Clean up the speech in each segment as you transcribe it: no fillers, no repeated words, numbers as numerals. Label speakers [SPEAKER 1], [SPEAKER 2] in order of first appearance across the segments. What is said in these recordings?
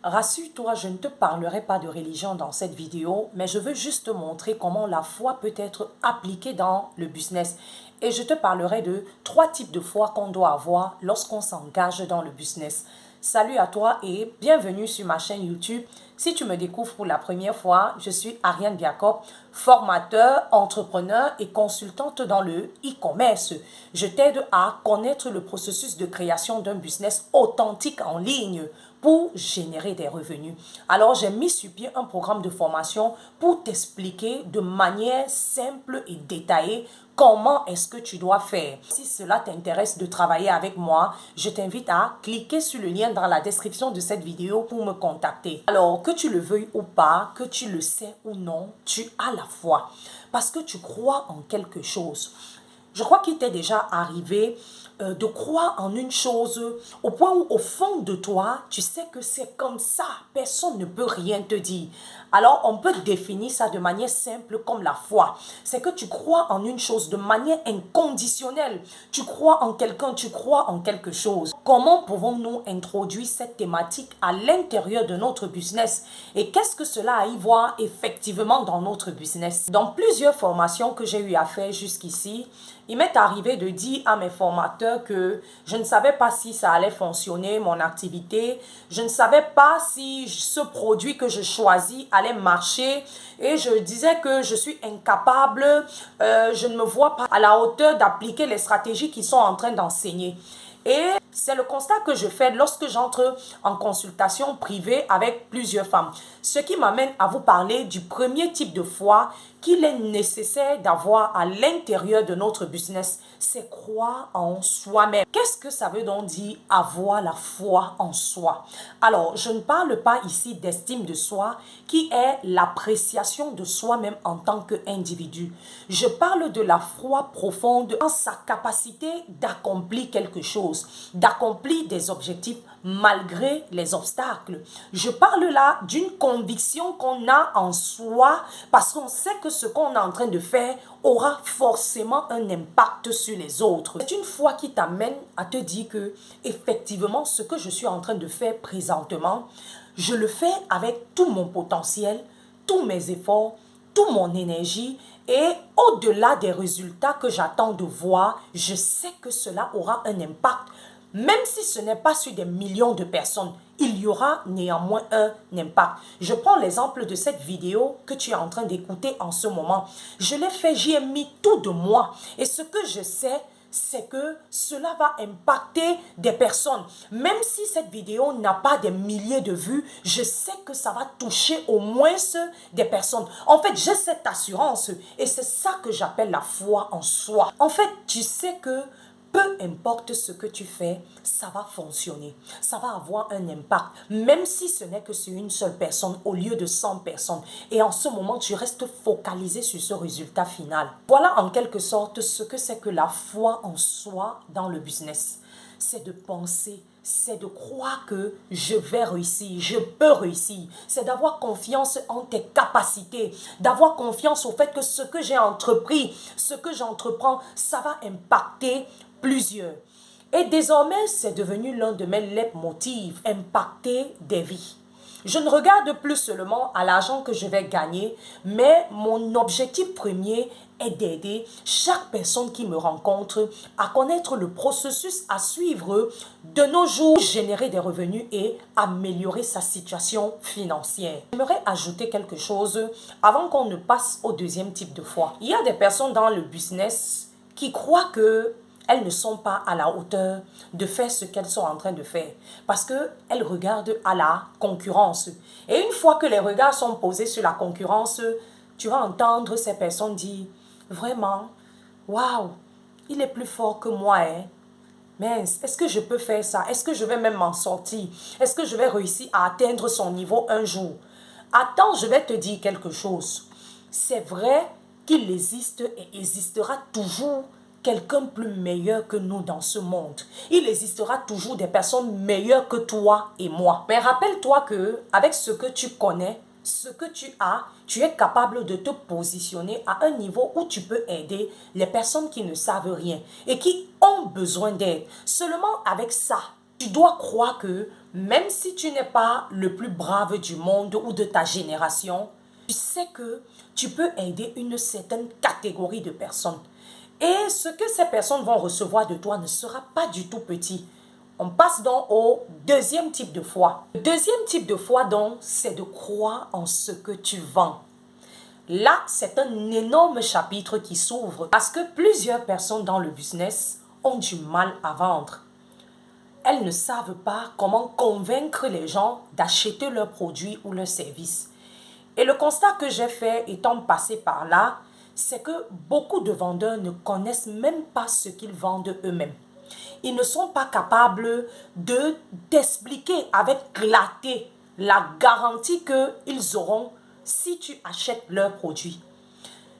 [SPEAKER 1] Rassure-toi, je ne te parlerai pas de religion dans cette vidéo, mais je veux juste te montrer comment la foi peut être appliquée dans le business. Et je te parlerai de 3 types de foi qu'on doit avoir lorsqu'on s'engage dans le business. Salut à toi et bienvenue sur ma chaîne YouTube. Si tu me découvres pour la première fois, je suis Ariane Biacob, formateur, entrepreneur et consultante dans le e-commerce. Je t'aide à connaître le processus de création d'un business authentique en ligne pour générer des revenus. Alors, j'ai mis sur pied un programme de formation pour t'expliquer de manière simple et détaillée comment est-ce que tu dois faire. Si cela t'intéresse de travailler avec moi, je t'invite à cliquer sur le lien dans la description de cette vidéo pour me contacter. Alors, que tu le veuilles ou pas, que tu le sais ou non, tu as la foi parce que tu crois en quelque chose. Je crois qu'il t'est déjà arrivé de croire en une chose au point où au fond de toi, tu sais que c'est comme ça. Personne ne peut rien te dire. Alors, on peut définir ça de manière simple comme la foi. C'est que tu crois en une chose de manière inconditionnelle. Tu crois en quelqu'un, tu crois en quelque chose. Comment pouvons-nous introduire cette thématique à l'intérieur de notre business? Et qu'est-ce que cela a à y voir effectivement dans notre business? Dans plusieurs formations que j'ai eu à faire jusqu'ici, il m'est arrivé de dire à mes formateurs que je ne savais pas si ça allait fonctionner, mon activité. Je ne savais pas si ce produit que je choisis allait marcher. Et je disais que je suis incapable, je ne me vois pas à la hauteur d'appliquer les stratégies qu'ils sont en train d'enseigner. Et c'est le constat que je fais lorsque j'entre en consultation privée avec plusieurs femmes. Ce qui m'amène à vous parler du premier type de foi qu'il est nécessaire d'avoir à l'intérieur de notre business. C'est croire en soi-même. Qu'est-ce que ça veut donc dire avoir la foi en soi? Alors, je ne parle pas ici d'estime de soi qui est l'appréciation de soi-même en tant qu'individu. Je parle de la foi profonde en sa capacité d'accomplir quelque chose, d'accomplir des objectifs malgré les obstacles. Je parle là d'une conviction qu'on a en soi parce qu'on sait que ce qu'on est en train de faire aura forcément un impact sur les autres. C'est une foi qui t'amène à te dire que effectivement ce que je suis en train de faire présentement, je le fais avec tout mon potentiel, tous mes efforts, toute mon énergie et au-delà des résultats que j'attends de voir, je sais que cela aura un impact. Même si ce n'est pas sur des millions de personnes, il y aura néanmoins un impact. Je prends l'exemple de cette vidéo que tu es en train d'écouter en ce moment. Je l'ai fait, j'y ai mis tout de moi. Et ce que je sais, c'est que cela va impacter des personnes. Même si cette vidéo n'a pas des milliers de vues, je sais que ça va toucher au moins des personnes. En fait, j'ai cette assurance et c'est ça que j'appelle la foi en soi. En fait, tu sais que peu importe ce que tu fais, ça va fonctionner. Ça va avoir un impact, même si ce n'est que sur une seule personne au lieu de 100 personnes. Et en ce moment, tu restes focalisé sur ce résultat final. Voilà en quelque sorte ce que c'est que la foi en soi dans le business. C'est de penser, c'est de croire que je vais réussir, je peux réussir. C'est d'avoir confiance en tes capacités, d'avoir confiance au fait que ce que j'ai entrepris, ce que j'entreprends, ça va impacter plusieurs. Et désormais, c'est devenu l'un de mes leitmotifs, impacter des vies. Je ne regarde plus seulement à l'argent que je vais gagner, mais mon objectif premier est d'aider chaque personne qui me rencontre à connaître le processus à suivre de nos jours, générer des revenus et améliorer sa situation financière. J'aimerais ajouter quelque chose avant qu'on ne passe au deuxième type de foi. Il y a des personnes dans le business qui croient que elles ne sont pas à la hauteur de faire ce qu'elles sont en train de faire parce qu'elles regardent à la concurrence. Et une fois que les regards sont posés sur la concurrence, tu vas entendre ces personnes dire « Vraiment, waouh, il est plus fort que moi, hein? Mince, est-ce que je peux faire ça? Est-ce que je vais même m'en sortir? Est-ce que je vais réussir à atteindre son niveau un jour? » Attends, je vais te dire quelque chose. C'est vrai qu'il existe et existera toujours quelqu'un plus meilleur que nous dans ce monde. Il existera toujours des personnes meilleures que toi et moi. Mais rappelle-toi que avec ce que tu connais, ce que tu as, tu es capable de te positionner à un niveau où tu peux aider les personnes qui ne savent rien et qui ont besoin d'aide. Seulement avec ça, Tu dois croire que même si tu n'es pas le plus brave du monde ou de ta génération, tu sais que tu peux aider une certaine catégorie de personnes. Et ce que ces personnes vont recevoir de toi ne sera pas du tout petit. On passe donc au deuxième type de foi. Le deuxième type de foi donc, c'est de croire en ce que tu vends. Là, c'est un énorme chapitre qui s'ouvre parce que plusieurs personnes dans le business ont du mal à vendre. Elles ne savent pas comment convaincre les gens d'acheter leurs produits ou leurs services. Et le constat que j'ai fait étant passé par là, c'est que beaucoup de vendeurs ne connaissent même pas ce qu'ils vendent eux-mêmes. Ils ne sont pas capables de t'expliquer avec clarté la garantie qu'ils auront si tu achètes leurs produits.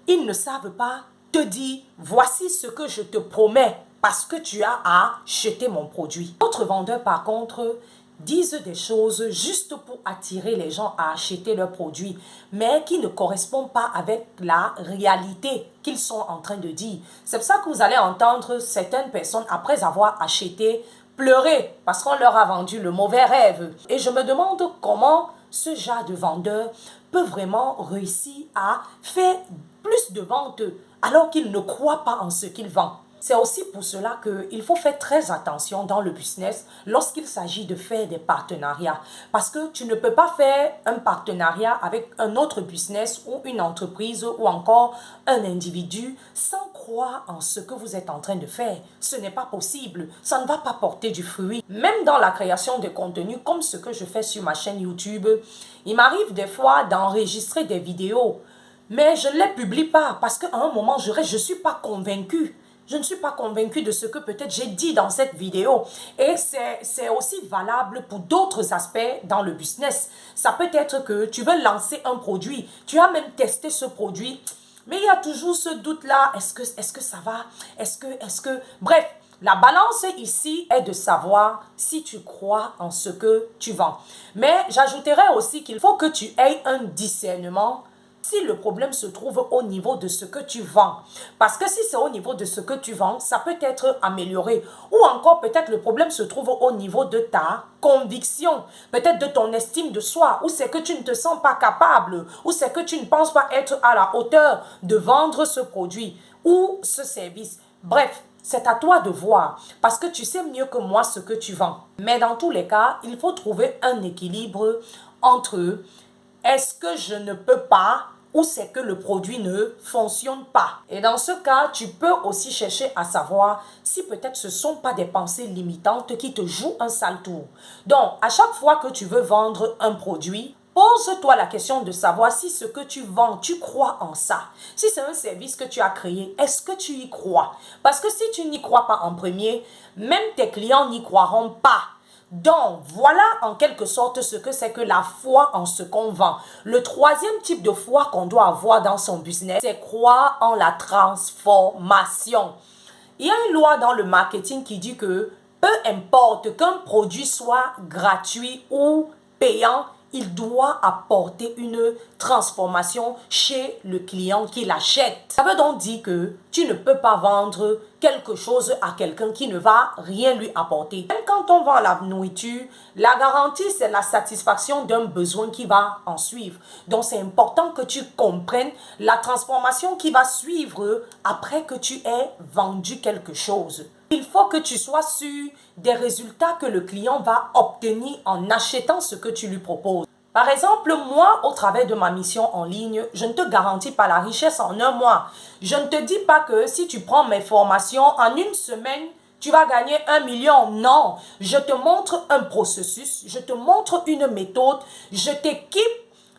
[SPEAKER 1] Ils ne savent pas te dire, voici ce que je te promets parce que tu as à acheter mon produit. D'autres vendeurs, par contre, disent des choses juste pour attirer les gens à acheter leurs produits, mais qui ne correspondent pas avec la réalité qu'ils sont en train de dire. C'est pour ça que vous allez entendre certaines personnes, après avoir acheté, pleurer parce qu'on leur a vendu le mauvais rêve. Et je me demande comment ce genre de vendeur peut vraiment réussir à faire plus de ventes alors qu'il ne croit pas en ce qu'il vend. C'est aussi pour cela qu'il faut faire très attention dans le business lorsqu'il s'agit de faire des partenariats. Parce que tu ne peux pas faire un partenariat avec un autre business ou une entreprise ou encore un individu sans croire en ce que vous êtes en train de faire. Ce n'est pas possible. Ça ne va pas porter du fruit. Même dans la création de contenu, comme ce que je fais sur ma chaîne YouTube, il m'arrive des fois d'enregistrer des vidéos. Mais je ne les publie pas parce qu'à un moment, je ne suis pas convaincue. Je ne suis pas convaincue de ce que peut-être j'ai dit dans cette vidéo. Et c'est aussi valable pour d'autres aspects dans le business. Ça peut être que tu veux lancer un produit. Tu as même testé ce produit. Mais il y a toujours ce doute-là. Est-ce que ça va? Bref, la balance ici est de savoir si tu crois en ce que tu vends. Mais j'ajouterais aussi qu'il faut que tu aies un discernement si le problème se trouve au niveau de ce que tu vends. Parce que si c'est au niveau de ce que tu vends, ça peut être amélioré. Ou encore peut-être le problème se trouve au niveau de ta conviction, peut-être de ton estime de soi, ou c'est que tu ne te sens pas capable, ou c'est que tu ne penses pas être à la hauteur de vendre ce produit ou ce service. Bref, c'est à toi de voir, parce que tu sais mieux que moi ce que tu vends. Mais dans tous les cas, il faut trouver un équilibre entre est-ce que je ne peux pas ou c'est que le produit ne fonctionne pas. Et dans ce cas, tu peux aussi chercher à savoir si peut-être ce ne sont pas des pensées limitantes qui te jouent un sale tour. Donc, à chaque fois que tu veux vendre un produit, pose-toi la question de savoir si ce que tu vends, tu crois en ça. Si c'est un service que tu as créé, est-ce que tu y crois? Parce que si tu n'y crois pas en premier, même tes clients n'y croiront pas. Donc, voilà en quelque sorte ce que c'est que la foi en ce qu'on vend. Le troisième type de foi qu'on doit avoir dans son business, c'est croire en la transformation. Il y a une loi dans le marketing qui dit que peu importe qu'un produit soit gratuit ou payant, il doit apporter une transformation chez le client qui l'achète. Ça veut donc dire que tu ne peux pas vendre quelque chose à quelqu'un qui ne va rien lui apporter. Même quand on vend la nourriture, la garantie, c'est la satisfaction d'un besoin qui va en suivre. Donc, c'est important que tu comprennes la transformation qui va suivre après que tu aies vendu quelque chose. Il faut que tu sois sûr des résultats que le client va obtenir en achetant ce que tu lui proposes. Par exemple, moi, au travers de ma mission en ligne, je ne te garantis pas la richesse en un mois. Je ne te dis pas que si tu prends mes formations en une semaine, tu vas gagner 1 million. Non, je te montre un processus, je te montre une méthode, je t'équipe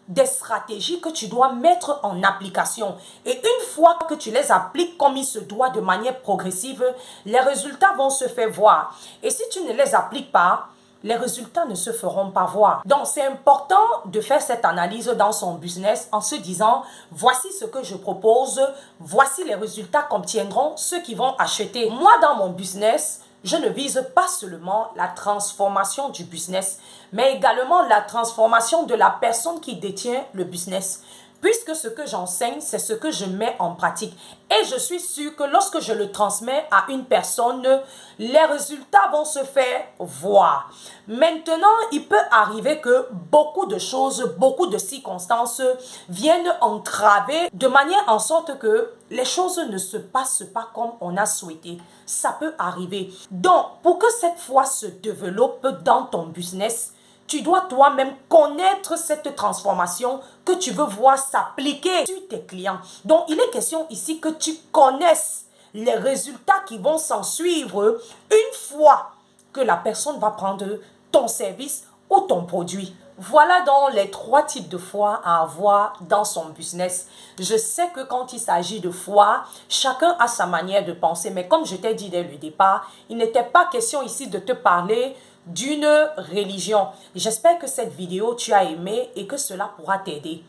[SPEAKER 1] des stratégies que tu dois mettre en application. Et une fois que tu les appliques comme il se doit de manière progressive, les résultats vont se faire voir. Et si tu ne les appliques pas, les résultats ne se feront pas voir. Donc, c'est important de faire cette analyse dans son business en se disant, voici ce que je propose, voici les résultats qu'obtiendront ceux qui vont acheter. Moi, dans mon business, je ne vise pas seulement la transformation du business, mais également la transformation de la personne qui détient le business. puisque ce que j'enseigne, c'est ce que je mets en pratique. Et je suis sûre que lorsque je le transmets à une personne, les résultats vont se faire voir. Maintenant, il peut arriver que beaucoup de choses, beaucoup de circonstances viennent entraver de manière en sorte que les choses ne se passent pas comme on a souhaité. Ça peut arriver. Donc, pour que cette foi se développe dans ton business, tu dois toi-même connaître cette transformation que tu veux voir s'appliquer sur tes clients. Donc, il est question ici que tu connaisses les résultats qui vont s'en suivre une fois que la personne va prendre ton service ou ton produit. Voilà donc les 3 types de foi à avoir dans son business. Je sais que quand il s'agit de foi, chacun a sa manière de penser. Mais comme je t'ai dit dès le départ, il n'était pas question ici de te parler d'une religion. J'espère que cette vidéo tu as aimé et que cela pourra t'aider.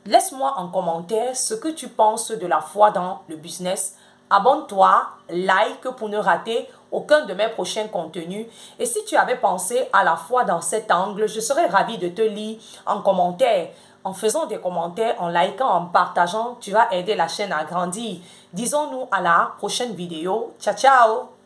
[SPEAKER 1] Laisse-moi en commentaire ce que tu penses de la foi dans le business. Abonne-toi, like pour ne rater aucun de mes prochains contenus. Et si tu avais pensé à la foi dans cet angle, je serais ravie de te lire en commentaire. En faisant des commentaires, en likant, en partageant, tu vas aider la chaîne à grandir. Disons-nous à la prochaine vidéo. Ciao, ciao!